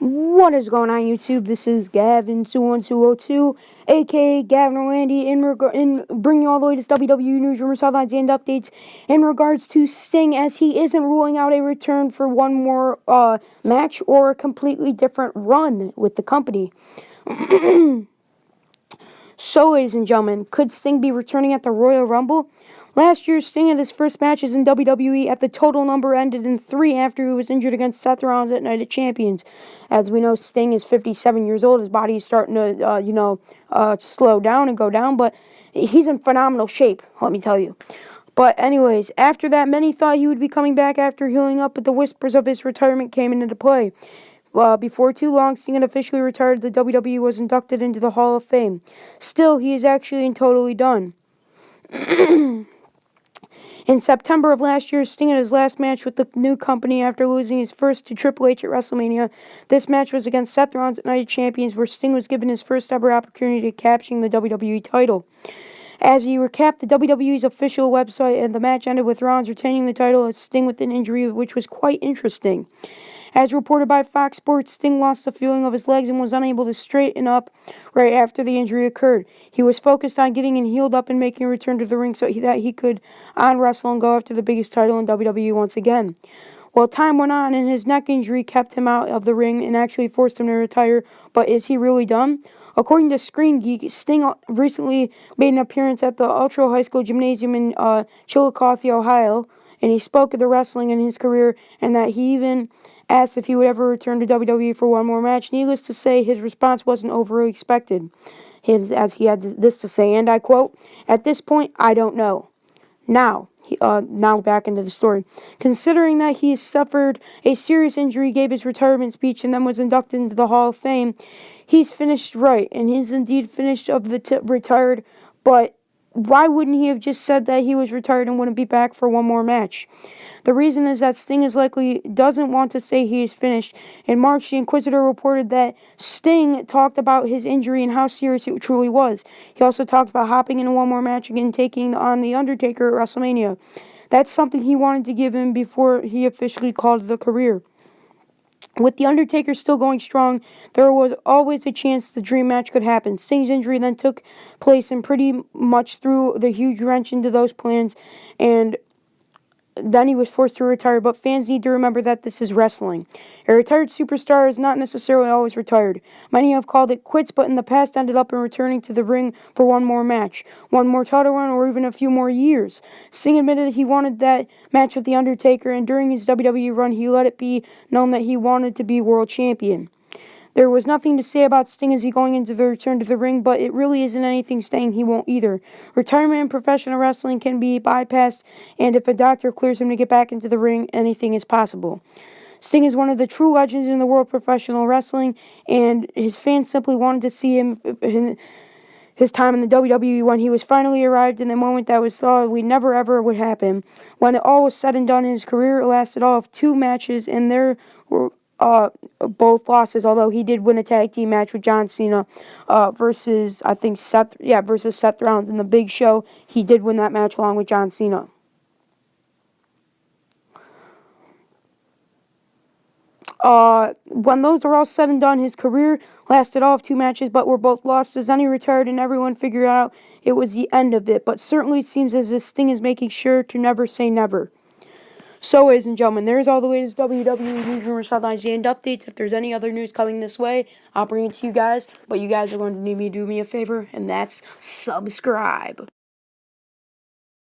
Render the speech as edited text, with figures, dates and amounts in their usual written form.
What is going on, YouTube? This is Gavin21202, aka Gavin Orlandi, in bringing you all the latest WWE news, rumors, headlines, and updates in regards to Sting, as he isn't ruling out a return for one more match or a completely different run with the company. So, ladies and gentlemen, could Sting be returning at the Royal Rumble? Last year, Sting had his first matches in WWE at the total number ended in 3 after he was injured against Seth Rollins at Night of Champions. As we know, Sting is 57 years old. His body is starting to, slow down and go down, but he's in phenomenal shape, let me tell you. But anyways, after that, many thought he would be coming back after healing up, but the whispers of his retirement came into play. Before too long, Sting had officially retired. The WWE was inducted into the Hall of Fame. Still, he is actually totally done. In September of last year, Sting had his last match with the new company after losing his first to Triple H at WrestleMania. This match was against Seth Rollins at Night of Champions, where Sting was given his first ever opportunity to capture the WWE title. As he recapped the WWE's official website, and the match ended with Rollins retaining the title as Sting with an injury, which was quite interesting. As reported by Fox Sports, Sting lost the feeling of his legs and was unable to straighten up right after the injury occurred. He was focused on getting healed up and making a return to the ring so that he could wrestle and go after the biggest title in WWE once again. Well, time went on, and his neck injury kept him out of the ring and actually forced him to retire. But is he really done? According to Screen Geek, Sting recently made an appearance at the Ultra High School Gymnasium in Chillicothe, Ohio, and he spoke of the wrestling in his career and that he even asked if he would ever return to WWE for one more match. Needless to say, his response wasn't overly expected, as he had this to say, and I quote, "At this point, I don't know." Now back into the story. Considering that he suffered a serious injury, gave his retirement speech, and then was inducted into the Hall of Fame, he's finished right, and he's indeed finished retired, but why wouldn't he have just said that he was retired and wouldn't be back for one more match? The reason is that Sting doesn't want to say he is finished. In March, the Inquisitor reported that Sting talked about his injury and how serious it truly was. He also talked about hopping into one more match again, taking on The Undertaker at WrestleMania. That's something he wanted to give him before he officially called it a career. With The Undertaker still going strong, there was always a chance the dream match could happen. Sting's injury then took place and pretty much threw the huge wrench into those plans, and then he was forced to retire, but fans need to remember that this is wrestling. A retired superstar is not necessarily always retired. Many have called it quits, but in the past ended up in returning to the ring for one more match, one more title run, or even a few more years. Sting admitted that he wanted that match with The Undertaker, and during his WWE run, he let it be known that he wanted to be world champion. There was nothing to say about Sting as he going into the return to the ring, but it really isn't anything saying he won't either. Retirement in professional wrestling can be bypassed, and if a doctor clears him to get back into the ring, anything is possible. Sting is one of the true legends in the world of professional wrestling, and his fans simply wanted to see him in his time in the WWE when he was finally arrived in the moment that was thought we never ever would happen. When it all was said and done, his career lasted all of 2 matches, and there were both losses, although he did win a tag team match with John Cena versus Seth Rollins in the Big Show. He did win that match along with John Cena. When those are all said and done, his career lasted all of 2 matches, but were both losses. Then he retired, and everyone figured out it was the end of it. But certainly it seems as if Sting is making sure to never say never. So, ladies and gentlemen, there's all the latest WWE news, rumors, headlines, and updates. If there's any other news coming this way, I'll bring it to you guys. But you guys are going to need me to do me a favor, and that's subscribe.